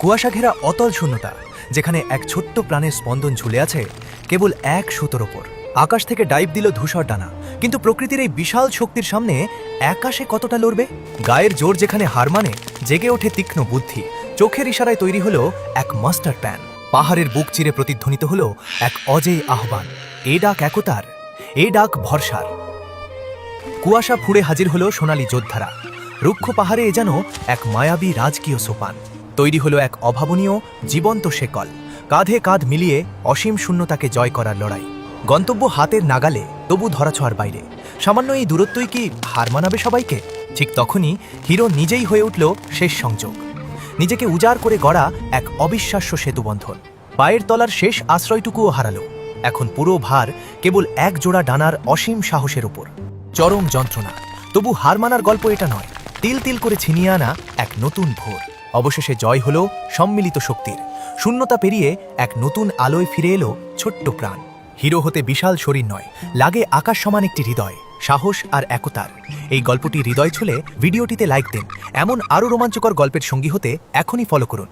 কুয়াশা ঘেরা অতল শূন্যতা, যেখানে এক ছোট্ট প্রাণের স্পন্দন ঝুলে আছে কেবল এক সুতোর ওপর। আকাশ থেকে ডাইভ দিল ধূসর ডানা, কিন্তু প্রকৃতির এই বিশাল শক্তির সামনে আকাশে কতটা লড়বে? গায়ের জোর যেখানে হার মানে, জেগে ওঠে তীক্ষ্ণ বুদ্ধি। চোখের ইশারায় তৈরি হলো এক মাস্টার প্ল্যান। পাহাড়ের বুক চিরে প্রতিধ্বনিত হলো এক অজেয় আহ্বান। এ ডাক একতার, এ ডাক ভরসার। কুয়াশা ফুঁড়ে হাজির হলো সোনালী যোদ্ধারা। রুক্ষ পাহাড়ে এ যেন এক মায়াবী রাজকীয় সোপান। তৈরি হলো এক অভাবনীয় জীবন্ত শেকল, কাঁধে কাঁধ মিলিয়ে অসীম শূন্যতাকে জয় করার লড়াই। গন্তব্য হাতের নাগালে, তবু ধরাছোঁয়ার বাইরে। সামান্য এই দূরত্বই কি হার মানাবে সবাইকে? ঠিক তখনই হিরো নিজেই হয়ে উঠল শেষ সংযোগ। নিজেকে উজাড় করে গড়া এক অবিশ্বাস্য সেতুবন্ধন। পায়ের তলার শেষ আশ্রয়টুকুও হারালো। এখন পুরো ভার কেবল এক জোড়া ডানার অসীম সাহসের ওপর। চরম যন্ত্রণা, তবু হার মানার গল্প এটা নয়। তিল তিল করে ছিনিয়ে আনা এক নতুন ভোর। অবশেষে জয় হলো সম্মিলিত শক্তির। শূন্যতা পেরিয়ে এক নতুন আলোয় ফিরে এলো ছোট্ট প্রাণ। হিরো হতে বিশাল শরীর নয়, লাগে আকাশ সমান একটি হৃদয়, সাহস আর একতার। এই গল্পটি হৃদয় ছুঁলে ভিডিওটিতে লাইক দিন। এমন আরও রোমাঞ্চকর গল্পের সঙ্গী হতে এখনই ফলো করুন।